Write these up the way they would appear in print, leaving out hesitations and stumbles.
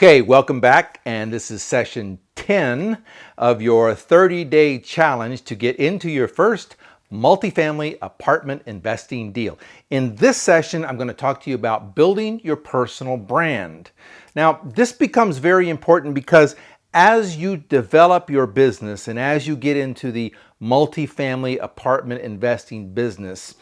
Okay, welcome back, and this is session 10 of your 30-day challenge to get into your first multifamily apartment investing deal. In this session, I'm going to talk to you about building your personal brand. Now, this becomes very important because as you develop your business and as you get into the multifamily apartment investing business,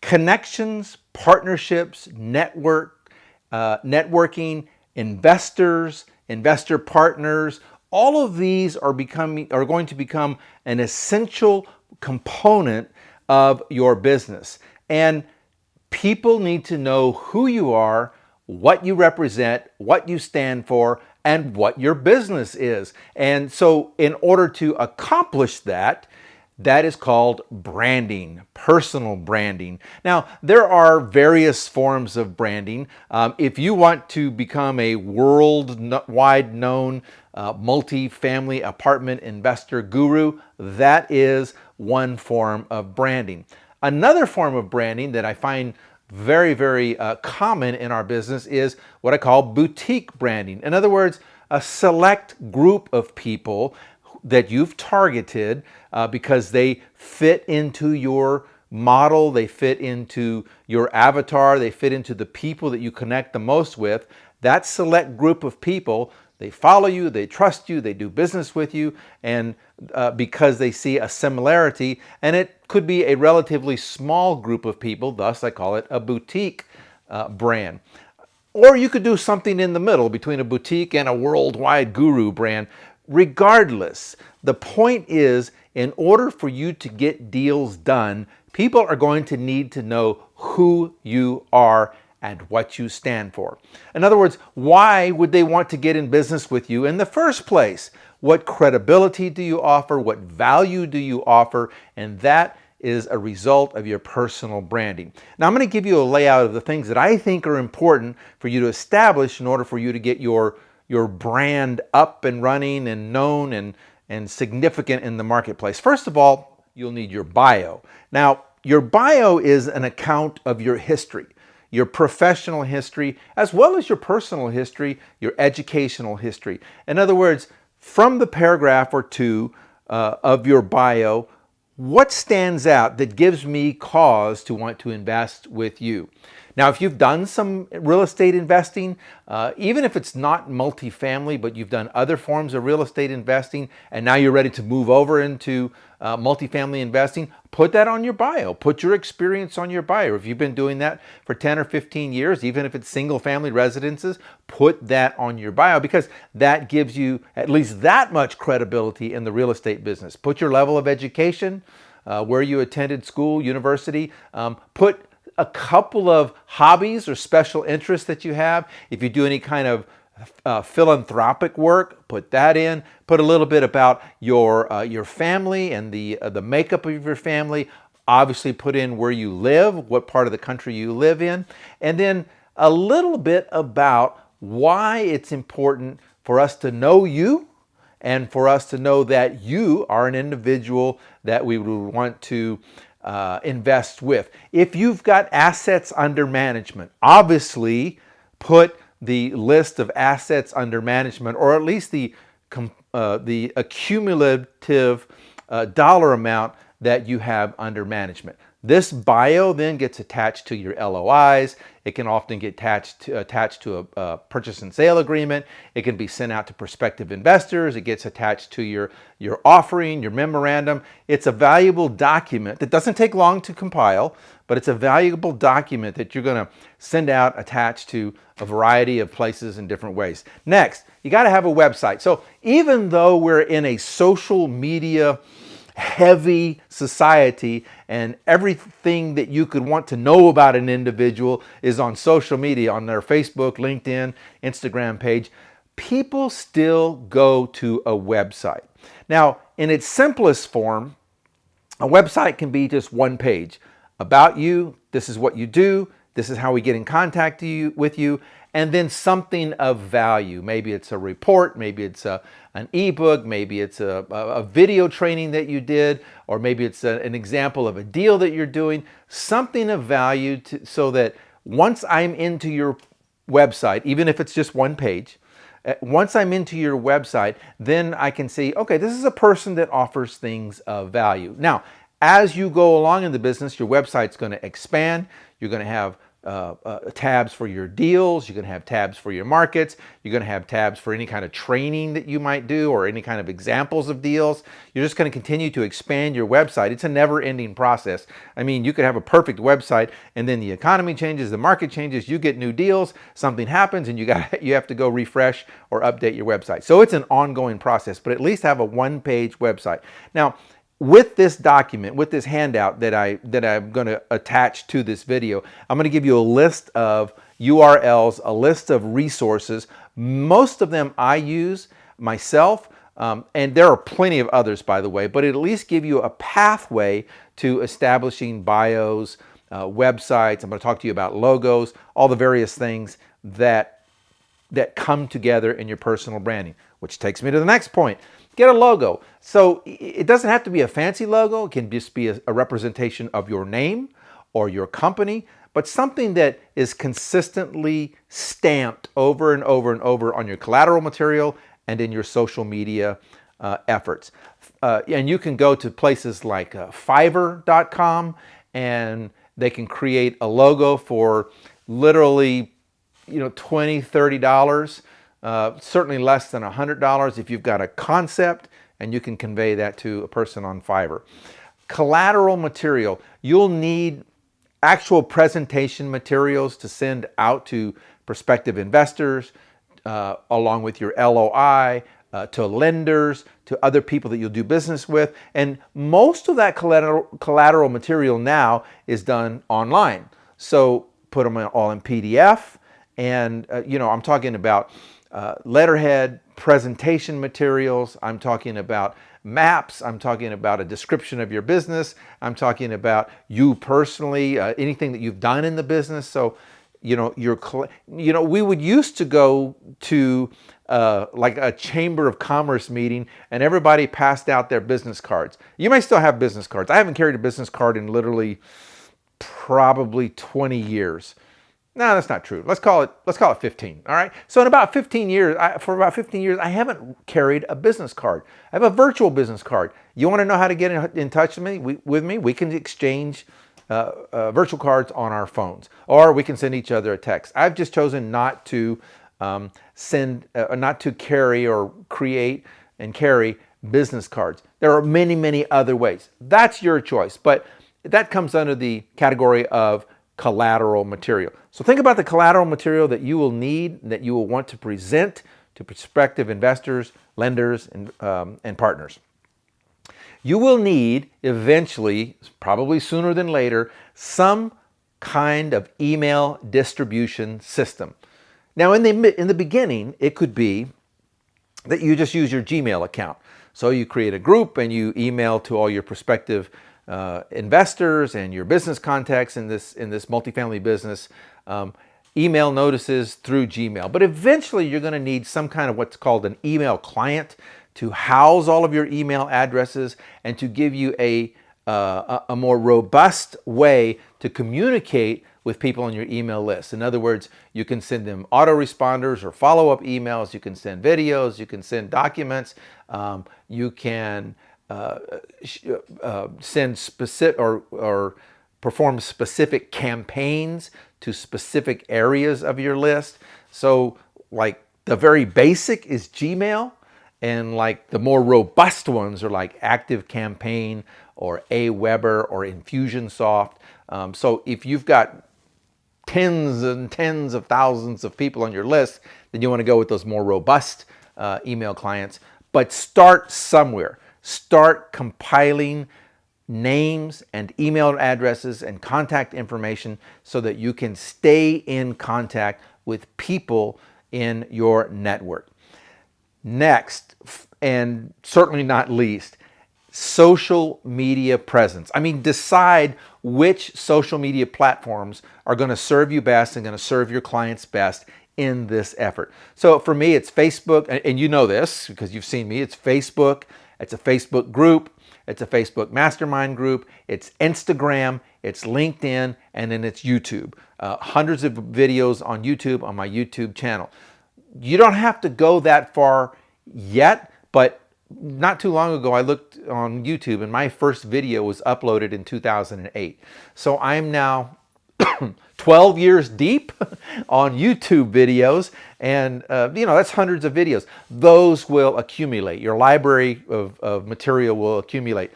connections, partnerships, networking, investors, investor partners, all of these are going to become an essential component of your business. And people need to know who you are, what you represent, what you stand for, and what your business is. And so in order to accomplish that, that is called branding, personal branding. Now, there are various forms of branding. If you want to become a worldwide known multifamily apartment investor guru, that is one form of branding. Another form of branding that I find very common in our business is what I call boutique branding. In other words, a select group of people that you've targeted because they fit into your model, they fit into your avatar, they fit into the people that you connect the most with. That select group of people, they follow you, they trust you, they do business with you, and because they see a similarity, and it could be a relatively small group of people, thus I call it a boutique brand. Or you could do something in the middle between a boutique and a worldwide guru brand. Regardless, the point is, in order for you to get deals done, people are going to need to know who you are and what you stand for. In other words, why would they want to get in business with you in the first place? What credibility do you offer? What value do you offer? And that is a result of your personal branding. Now, I'm going to give you a layout of the things that I think are important for you to establish in order for you to get your brand up and running and known and significant in the marketplace. First of all, you'll need your bio. Now, your bio is an account of your history, your professional history, as well as your personal history, your educational history. In other words, from the paragraph or two of your bio, what stands out that gives me cause to want to invest with you? Now, if you've done some real estate investing, even if it's not multifamily, but you've done other forms of real estate investing, and now you're ready to move over into multifamily investing, put that on your bio. Put your experience on your bio. If you've been doing that for 10 or 15 years, even if it's single family residences, put that on your bio because that gives you at least that much credibility in the real estate business. Put your level of education, where you attended school, university, put a couple of hobbies or special interests that you have. If you do any kind of philanthropic work, put that in. Put a little bit about your family and the makeup of your family. Obviously, put in where you live, what part of the country you live in, and then a little bit about why it's important for us to know you and for us to know that you are an individual that we would want to invest with. If you've got assets under management, obviously put the list of assets under management, or at least the accumulative dollar amount that you have under management. This bio then gets attached to your LOIs. It can often get attached to a purchase and sale agreement. It can be sent out to prospective investors. It gets attached to your offering, your memorandum. It's a valuable document that doesn't take long to compile, but it's a valuable document that you're going to send out attached to a variety of places in different ways. Next, you got to have a website. So even though we're in a social media heavy society and everything that you could want to know about an individual is on social media, on their Facebook, LinkedIn, Instagram page, people still go to a website. Now, in its simplest form, a website can be just one page. About you, this is what you do, this is how we get in contact with you, and then something of value. Maybe it's a report, maybe it's an ebook, maybe it's a video training that you did, or maybe it's an example of a deal that you're doing, something of value so that once I'm into your website, even if it's just one page, Once I'm into your website, then I can see, okay, this is a person that offers things of value. Now, as you go along in the business, your website's going to expand. You're going to have tabs for your deals. You're going to have tabs for your markets. You're going to have tabs for any kind of training that you might do or any kind of examples of deals. You're just going to continue to expand your website. It's a never-ending process. I mean, you could have a perfect website and then the economy changes, the market changes, you get new deals, something happens, and you have to go refresh or update your website. So it's an ongoing process, but at least have a one-page website. Now, with this document, with this handout that I'm going to attach to this video, I'm going to give you a list of URLs, a list of resources. Most of them I use myself, and there are plenty of others, by the way, but it'll at least give you a pathway to establishing bios, websites. I'm going to talk to you about logos, all the various things that come together in your personal branding, which takes me to the next point. Get a logo. So it doesn't have to be a fancy logo. It can just be a representation of your name or your company, but something that is consistently stamped over and over and over on your collateral material and in your social media efforts. And you can go to places like Fiverr.com, and they can create a logo for literally $20, $30. Certainly less than $100 if you've got a concept and you can convey that to a person on Fiverr. Collateral material. You'll need actual presentation materials to send out to prospective investors, along with your LOI, to lenders, to other people that you'll do business with. And most of that collateral material now is done online. So put them all in PDF. And, I'm talking about letterhead, presentation materials. I'm talking about maps. I'm talking about a description of your business. I'm talking about you personally, anything that you've done in the business. So, we would used to go to like a Chamber of Commerce meeting and everybody passed out their business cards. You may still have business cards. I haven't carried a business card in literally probably 20 years. No, that's not true. Let's call it 15. All right. So in about 15 years, for about 15 years, I haven't carried a business card. I have a virtual business card. You want to know how to get in touch with me? We can exchange virtual cards on our phones, or we can send each other a text. I've just chosen not to not to carry or create and carry business cards. There are many, many other ways. That's your choice, but that comes under the category of collateral material. So think about the collateral material that you will need, that you will want to present to prospective investors, lenders, and partners. You will need eventually, probably sooner than later, some kind of email distribution system. Now, in the beginning, it could be that you just use your Gmail account. So you create a group and you email to all your prospective investors and your business contacts in this multifamily business, email notices through Gmail. But eventually you're going to need some kind of what's called an email client to house all of your email addresses and to give you a more robust way to communicate with people on your email list. In other words, you can send them autoresponders or follow-up emails. You can send videos. You can send documents. You can send specific or perform specific campaigns to specific areas of your list. So like the very basic is Gmail, and like the more robust ones are like ActiveCampaign or Aweber or Infusionsoft. So if you've got tens and tens of thousands of people on your list, then you want to go with those more robust email clients. But start somewhere. Start compiling names and email addresses and contact information so that you can stay in contact with people in your network. Next, and certainly not least, social media presence. I mean, decide which social media platforms are going to serve you best and going to serve your clients best in this effort. So for me, it's Facebook, and you know this because you've seen me. It's Facebook. It's a Facebook group. It's a Facebook mastermind group. It's Instagram. It's LinkedIn, and then it's YouTube. Hundreds of videos on YouTube on my YouTube channel. You don't have to go that far yet, but not too long ago, I looked on YouTube and my first video was uploaded in 2008. So I'm now 12 years deep on YouTube videos, and that's hundreds of videos. Those will accumulate. Your library of material will accumulate.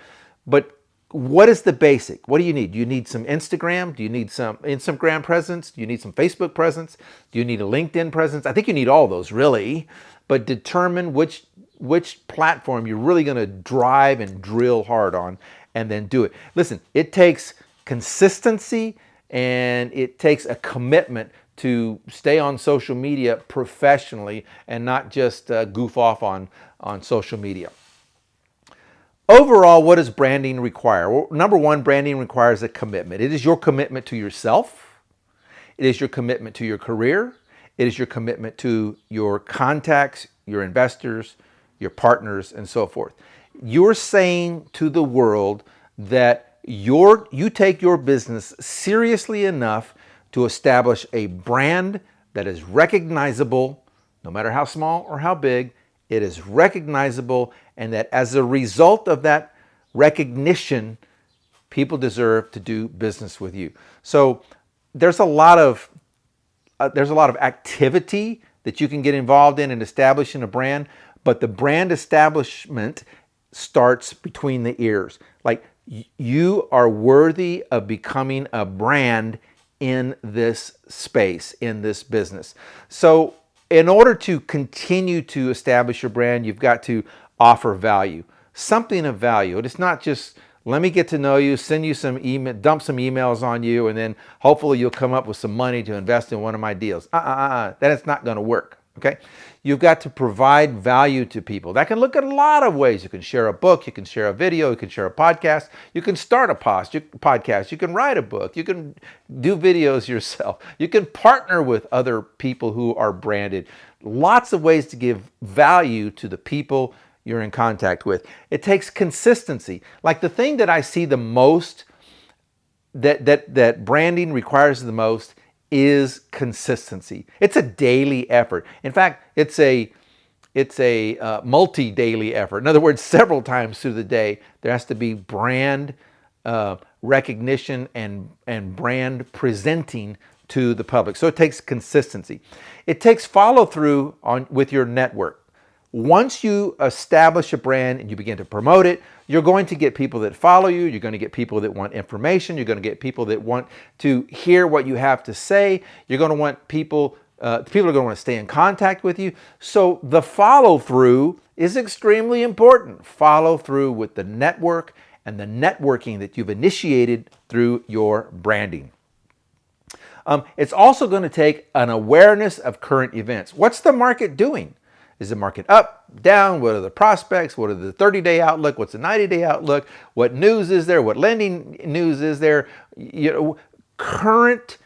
But what is the basic? What do you need? Do you need some Instagram? Do you need some Instagram presence? Do you need some Facebook presence? Do you need a LinkedIn presence? I think you need all those, really. But determine which platform you're really going to drive and drill hard on, and then do it. Listen, it takes consistency and it takes a commitment to stay on social media professionally and not just goof off on social media. Overall, what does branding require? Well, number one, branding requires a commitment. It is your commitment to yourself. It is your commitment to your career. It is your commitment to your contacts, your investors, your partners, and so forth. You're saying to the world that you take your business seriously enough to establish a brand that is recognizable, no matter how small or how big. It is recognizable, and that as a result of that recognition, people deserve to do business with you. So there's a lot of activity that you can get involved in establishing a brand, but the brand establishment starts between the ears. Like, you are worthy of becoming a brand in this space, in this business. So in order to continue to establish your brand, you've got to offer value, something of value. It's not just, let me get to know you, send you some email, dump some emails on you, and then hopefully you'll come up with some money to invest in one of my deals. That is not going to work. Okay, you've got to provide value to people. That can look at a lot of ways. You can share a book, you can share a video, you can share a podcast, you can start a podcast, you can write a book, you can do videos yourself, you can partner with other people who are branded. Lots of ways to give value to the people you're in contact with. It takes consistency. Like, the thing that I see the most, that branding requires the most, is consistency. It's a daily effort. In fact, it's a multi-daily effort. In other words, several times through the day, there has to be brand recognition and brand presenting to the public. So it takes consistency. It takes follow-through with your network. Once you establish a brand and you begin to promote it, you're going to get people that follow you. You're going to get people that want information. You're going to get people that want to hear what you have to say. You're going to want people are going to want to stay in contact with you. So the follow-through is extremely important. Follow through with the network and the networking that you've initiated through your branding. It's also going to take an awareness of current events. What's the market doing? Is the market up, down? What are the prospects? What are the 30-day outlook? What's the 90-day outlook? What news is there? What lending news is there? Current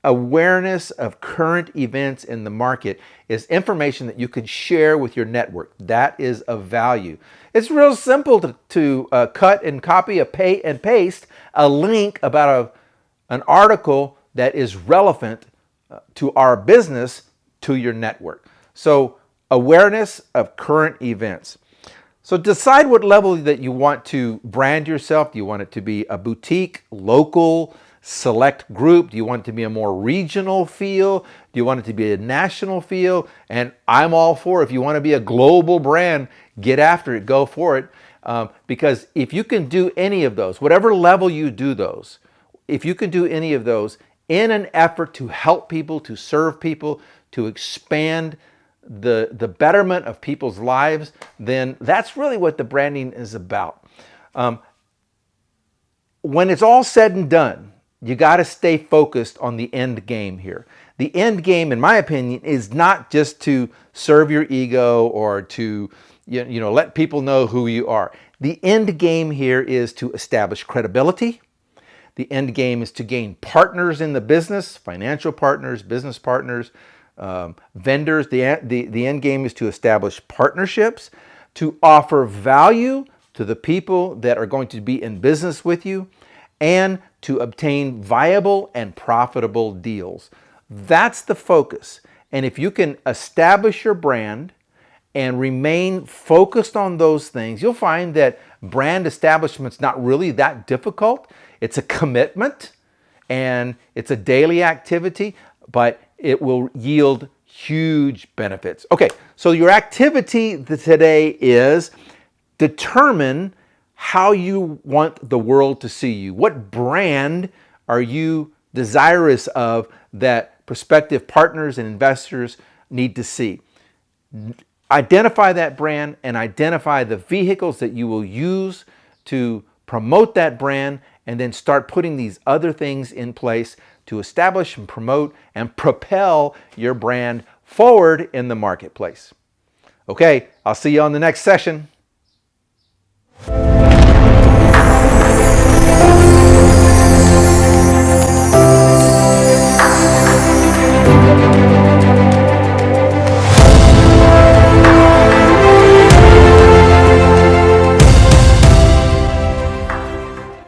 awareness of current events in the market is information that you can share with your network. That is of value. It's real simple to cut and copy and paste a link about an article that is relevant to our business to your network. So awareness of current events. So decide what level that you want to brand yourself. Do you want it to be a boutique, local, select group? Do you want it to be a more regional feel? Do you want it to be a national feel? And I'm all for, if you want to be a global brand, get after it, go for it. Because if you can do any of those, whatever level you do those, if you can do any of those in an effort to help people, to serve people, to expand the betterment of people's lives, then that's really what the branding is about. When it's all said and done, you got to stay focused on the end game here. The end game, in my opinion, is not just to serve your ego or to let people know who you are. The end game here is to establish credibility. The end game is to gain partners in the business, financial partners, business partners, vendors. The end game is to establish partnerships, to offer value to the people that are going to be in business with you, and to obtain viable and profitable deals. That's the focus. And if you can establish your brand and remain focused on those things, you'll find that brand establishment's not really that difficult. It's a commitment and it's a daily activity, but it will yield huge benefits. Okay, so your activity today is determine how you want the world to see you. What brand are you desirous of that prospective partners and investors need to see? Identify that brand and identify the vehicles that you will use to promote that brand, and then start putting these other things in place to establish and promote and propel your brand forward in the marketplace. Okay, I'll see you on the next session.